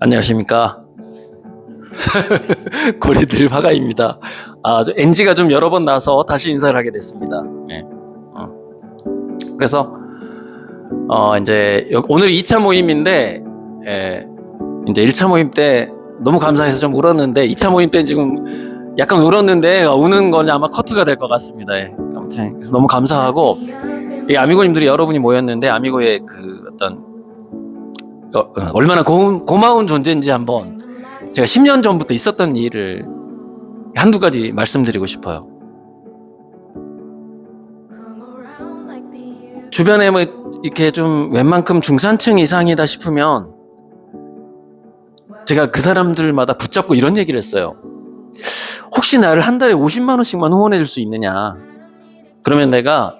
안녕하십니까. 고리들 화가입니다. 저 NG가 좀 여러 번 나서 다시 인사를 하게 됐습니다. 네. 그래서 이제 오늘 2차 모임인데, 이제 1차 모임 때 너무 감사해서 좀 울었는데 2차 모임 때 지금 약간 울었는데 우는 건 아마 커트가 될 것 같습니다. 아무튼 그래서 너무 감사하고, 이 아미고님들이 여러분이 모였는데 아미고의 그 어떤 얼마나 고마운 존재인지 한번 제가 10년 전부터 있었던 일을 한두 가지 말씀드리고 싶어요. 주변에 뭐 이렇게 좀 웬만큼 중산층 이상이다 싶으면 제가 그 사람들마다 붙잡고 이런 얘기를 했어요. 혹시 나를 한 달에 50만 원씩만 후원해 줄 수 있느냐? 그러면 내가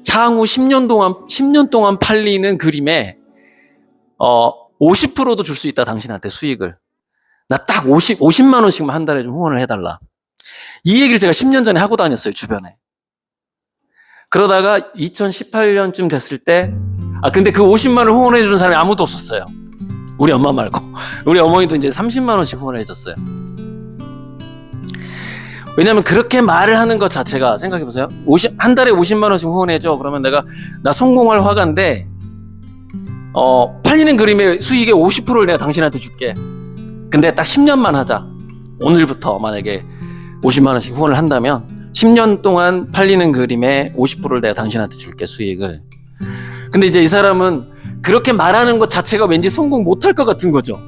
향후 10년 동안 팔리는 그림에 50%도 줄 수 있다, 당신한테 수익을. 나 딱 50만 원씩만 한 달에 좀 후원을 해달라. 이 얘기를 제가 10년 전에 하고 다녔어요, 주변에. 그러다가 2018년쯤 됐을 때, 근데 그 50만 원을 후원해 주는 사람이 아무도 없었어요. 우리 엄마 말고. 우리 어머니도 이제 30만 원씩 후원을 해줬어요. 왜냐면 그렇게 말을 하는 것 자체가, 생각해보세요. 한 달에 50만 원씩 후원해줘. 그러면 나 성공할 화가인데, 팔리는 그림의 수익의 50%를 내가 당신한테 줄게. 근데 딱 10년만 하자. 오늘부터 만약에 50만 원씩 후원을 한다면 10년 동안 팔리는 그림의 50%를 내가 당신한테 줄게, 수익을. 근데 이제 이 사람은 그렇게 말하는 것 자체가 왠지 성공 못할 것 같은 거죠.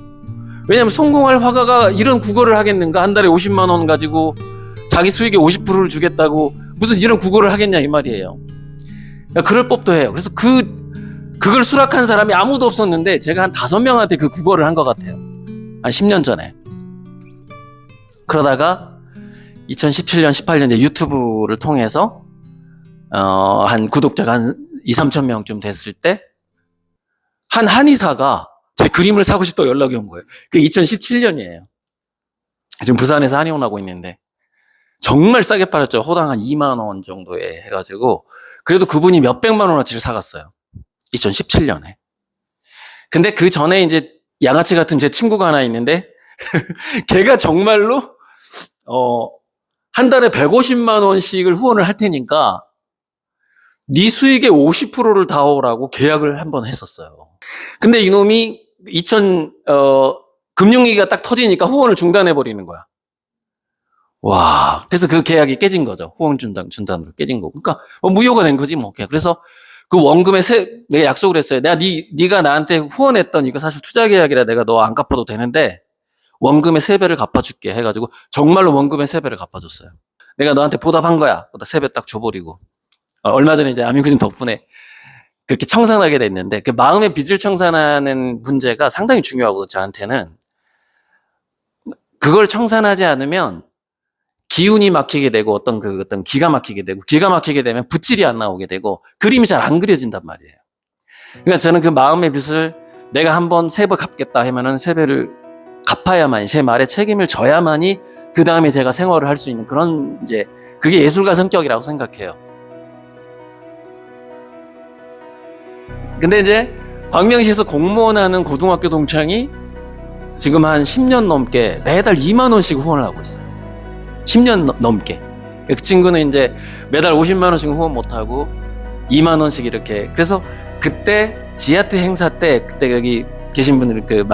왜냐면 성공할 화가가 이런 국어를 하겠는가? 한 달에 50만 원 가지고 자기 수익의 50%를 주겠다고 무슨 이런 국어를 하겠냐, 이 말이에요. 그럴 법도 해요. 그래서 그걸 수락한 사람이 아무도 없었는데 제가 한 5명한테 그 국어를 한 것 같아요. 한 10년 전에. 그러다가 2017년, 18년 유튜브를 통해서 한 구독자가 한 2, 3천 명쯤 됐을 때 한 한의사가 제 그림을 사고 싶다고 연락이 온 거예요. 그게 2017년이에요. 지금 부산에서 한의원하고 있는데 정말 싸게 팔았죠. 호당 한 2만 원 정도에 해가지고. 그래도 그분이 몇백만 원어치를 사갔어요. 2017년에. 근데 그 전에 이제 양아치 같은 제 친구가 하나 있는데 걔가 정말로 한 달에 150만 원씩을 후원을 할 테니까 네 수익의 50%를 다오라고 계약을 한번 했었어요. 근데 이놈이 금융위기가 딱 터지니까 후원을 중단해 버리는 거야. 와, 그래서 그 계약이 깨진 거죠. 후원 중단으로 깨진 거고. 그러니까 무효가 된 거지 뭐. 그래서 그 원금의 내가 약속을 했어요. 네가 나한테 후원했던 이거 사실 투자 계약이라 내가 너 안 갚아도 되는데 원금의 3배를 갚아줄게 해가지고 정말로 원금의 3배를 갚아줬어요. 내가 너한테 보답한 거야. 3배 딱 줘버리고. 얼마 전에 이제 아미구님 덕분에 그렇게 청산하게 됐는데, 그 마음의 빚을 청산하는 문제가 상당히 중요하거든요, 저한테는. 그걸 청산하지 않으면 기운이 막히게 되고 어떤 기가 막히게 되고, 기가 막히게 되면 붓질이 안 나오게 되고 그림이 잘 안 그려진단 말이에요. 그러니까 저는 그 마음의 빚을 내가 한번 3배 갚겠다 하면은 3배를 갚아야만이, 제 말에 책임을 져야만이 그 다음에 제가 생활을 할 수 있는 그런, 이제 그게 예술가 성격이라고 생각해요. 근데 이제 광명시에서 공무원 하는 고등학교 동창이 지금 한 10년 넘게 매달 2만 원씩 후원을 하고 있어요. 10년 넘게. 그 친구는 이제 매달 50만 원씩 후원 못하고 2만 원씩 이렇게. 그래서 그때 지하트 행사 때, 그때 여기 계신 분들 그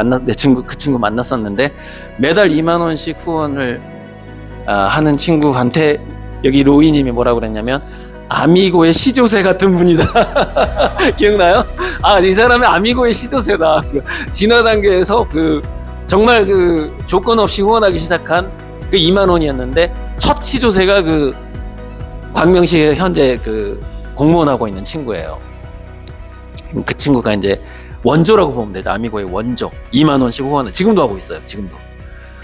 친구 만났었는데 매달 2만 원씩 후원을 하는 친구한테 여기 로이님이 뭐라고 그랬냐면 아미고의 시조새 같은 분이다. 기억나요? 이 사람이 아미고의 시조새다. 진화 단계에서 정말 조건 없이 후원하기 시작한 2만 원이었는데 첫 시조새가 광명시에 현재 공무원하고 있는 친구예요. 그 친구가 이제 원조라고 보면 되죠. 아미고의 원조. 2만 원씩 후원을 지금도 하고 있어요. 지금도.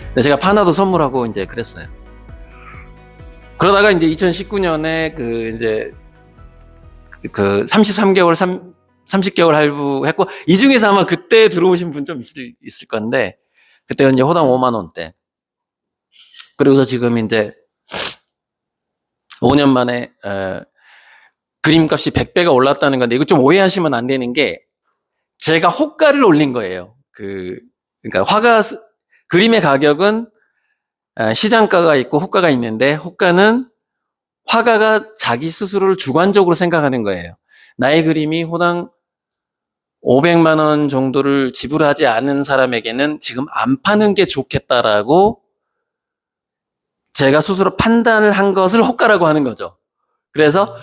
근데 제가 파나도 선물하고 이제 그랬어요. 그러다가 이제 2019년에 33개월, 30개월 할부했고, 이 중에서 아마 그때 들어오신 분 좀 있을 건데, 그때가 이제 호당 5만 원대. 그리고서 지금 이제 5년 만에, 그림값이 100배가 올랐다는 건데, 이거 좀 오해하시면 안 되는 게, 제가 호가를 올린 거예요. 그러니까 그림의 가격은 시장가가 있고 호가가 있는데, 호가는 화가가 자기 스스로를 주관적으로 생각하는 거예요. 나의 그림이 호당 500만 원 정도를 지불하지 않은 사람에게는 지금 안 파는 게 좋겠다라고 제가 스스로 판단을 한 것을 호가라고 하는 거죠. 그래서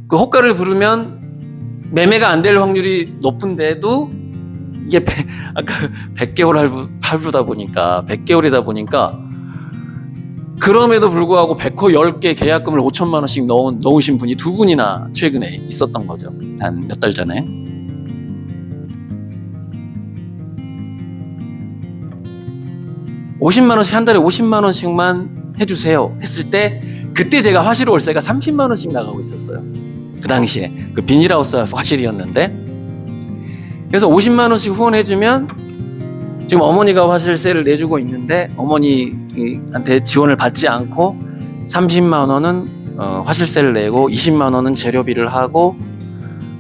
그 호가를 부르면 매매가 안 될 확률이 높은데도 이게 아까 100개월 할부다 보니까 100개월이다 보니까 그럼에도 불구하고 백호 10개 계약금을 5천만 원씩 넣으신 분이 두 분이나 최근에 있었던 거죠. 한 몇 달 전에. $50만 원씩, 한 달에 $50만 원씩만 해주세요 했을 때, 그때 제가 화실 월세가 30만 원씩 나가고 있었어요. 그 당시에 그 비닐하우스 화실이었는데, 그래서 50만 원씩 후원해주면 지금 어머니가 화실세를 내주고 있는데, 어머니한테 지원을 받지 않고 30만 원은 화실세를 내고 20만 원은 재료비를 하고,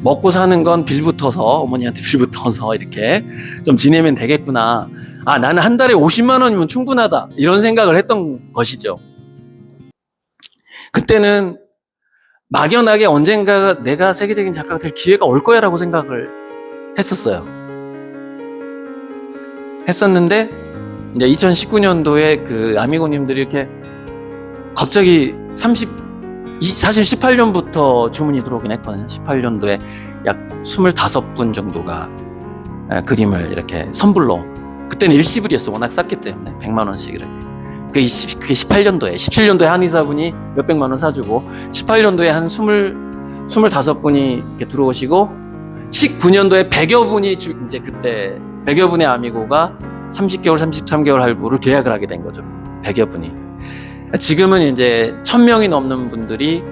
먹고 사는 건 빌 붙어서, 어머니한테 빌 붙어서 이렇게 좀 지내면 되겠구나. 아, 나는 한 달에 50만 원이면 충분하다, 이런 생각을 했던 것이죠. 그때는 막연하게 언젠가 내가 세계적인 작가가 될 기회가 올 거야라고 생각을 했었는데, 이제 2019년도에 그 아미고님들이 이렇게 갑자기 사실 18년부터 주문이 들어오긴 했거든요. 18년도에 약 25분 정도가 그림을 이렇게 선불로, 그때는 일시불이었어. 워낙 쌌기 때문에 100만 원씩 이렇게. 그게 18년도에, 17년도에 한 이사분이 몇백만 원 사주고, 18년도에 한 25분이 이렇게 들어오시고, 19년도에 100여 분이 이제 그때 100여 분의 아미고가 30개월, 33개월 할부를 계약을 하게 된 거죠. 100여 분이. 지금은 이제 1000명이 넘는 분들이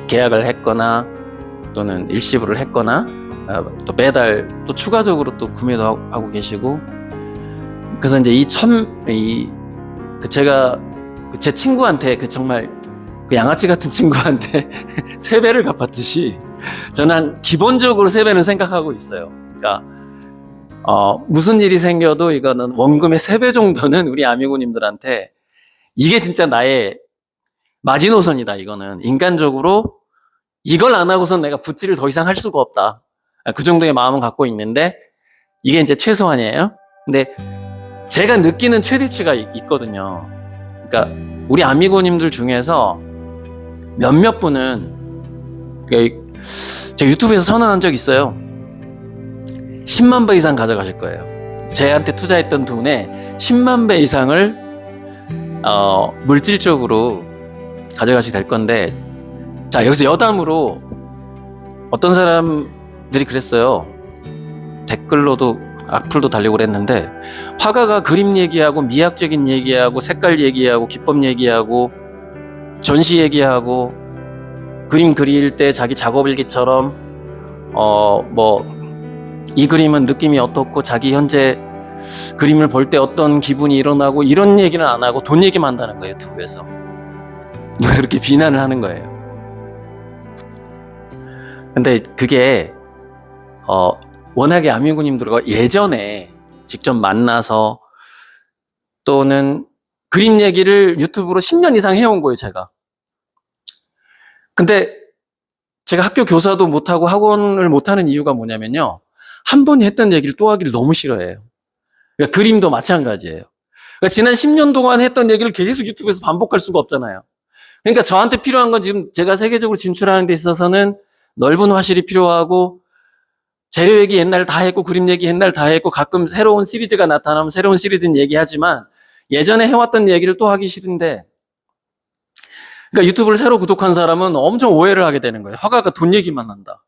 계약을 했거나 또는 일시불을 했거나 또 매달 또 추가적으로 또 구매도 하고 계시고, 그래서 이제 제가 제 친구한테, 정말 양아치 같은 친구한테 3배를 갚았듯이 저는 기본적으로 3배는 생각하고 있어요. 그러니까 무슨 일이 생겨도 이거는 원금의 3배 정도는 우리 아미고님들한테, 이게 진짜 나의 마지노선이다. 이거는 인간적으로 이걸 안 하고선 내가 붓질을 더 이상 할 수가 없다. 그 정도의 마음은 갖고 있는데, 이게 이제 최소한이에요. 근데 제가 느끼는 최대치가 있거든요. 그러니까 우리 아미고님들 중에서 몇몇 분은, 제가 유튜브에서 선언한 적 있어요. 10만 배 이상 가져가실 거예요. 제한테 투자했던 돈의 10만 배 이상을 물질적으로 가져가시게 될 건데, 자, 여기서 여담으로 어떤 사람들이 그랬어요. 댓글로도 악플도 달리고 그랬는데, 화가가 그림 얘기하고 미학적인 얘기하고 색깔 얘기하고 기법 얘기하고 전시 얘기하고 그림 그릴 때 자기 작업일기처럼 이 그림은 느낌이 어떻고 자기 현재 그림을 볼 때 어떤 기분이 일어나고, 이런 얘기는 안 하고 돈 얘기만 한다는 거예요. 유튜브에서 누가 그렇게 비난을 하는 거예요. 근데 그게 워낙에 아미고님들과 예전에 직접 만나서 또는 그림 얘기를 유튜브로 10년 이상 해온 거예요, 제가. 근데 제가 학교 교사도 못하고 학원을 못하는 이유가 뭐냐면요, 한 번 했던 얘기를 또 하기를 너무 싫어해요. 그러니까 그림도 마찬가지예요. 그러니까 지난 10년 동안 했던 얘기를 계속 유튜브에서 반복할 수가 없잖아요. 그러니까 저한테 필요한 건, 지금 제가 세계적으로 진출하는 데 있어서는 넓은 화실이 필요하고, 재료 얘기 옛날 다 했고 그림 얘기 옛날 다 했고, 가끔 새로운 시리즈가 나타나면 새로운 시리즈는 얘기하지만 예전에 해왔던 얘기를 또 하기 싫은데, 그러니까 유튜브를 새로 구독한 사람은 엄청 오해를 하게 되는 거예요. 화가가 돈 얘기만 한다,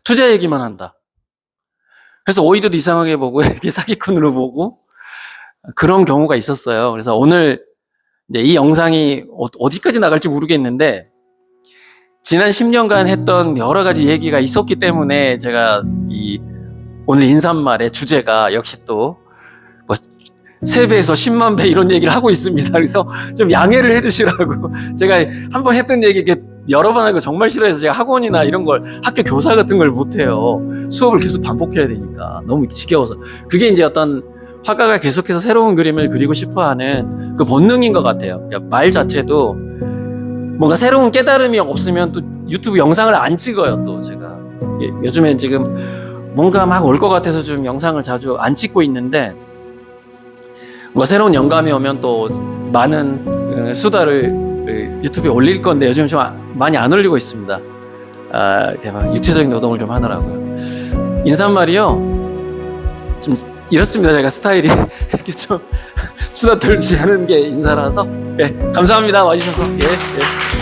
투자 얘기만 한다. 그래서 오히려 더 이상하게 보고 이렇게 사기꾼으로 보고 그런 경우가 있었어요. 그래서 오늘 이제 이 영상이 어디까지 나갈지 모르겠는데, 지난 10년간 했던 여러 가지 얘기가 있었기 때문에 제가 오늘 인사말의 주제가 역시 또 3배에서 10만 배 이런 얘기를 하고 있습니다. 그래서 좀 양해를 해주시라고. 제가 한번 했던 얘기 이렇게 여러 번 하는 거 정말 싫어해서 제가 학원이나 이런 걸, 학교 교사 같은 걸 못해요. 수업을 계속 반복해야 되니까 너무 지겨워서. 그게 이제 어떤 화가가 계속해서 새로운 그림을 그리고 싶어하는 그 본능인 것 같아요. 그러니까 말 자체도 뭔가 새로운 깨달음이 없으면 또 유튜브 영상을 안 찍어요. 또 제가 요즘엔 지금 뭔가 막 올 것 같아서 좀 영상을 자주 안 찍고 있는데, 뭐 새로운 영감이 오면 또 많은 수다를 유튜브에 올릴 건데 요즘 좀 많이 안 올리고 있습니다. 이렇게 막 육체적인 노동을 좀 하느라고요. 인사말이요 좀 이렇습니다. 제가 스타일이 이렇게 좀 수다 떨지 않은 게 인사라서. 예, 감사합니다. 와주셔서. 예, 예.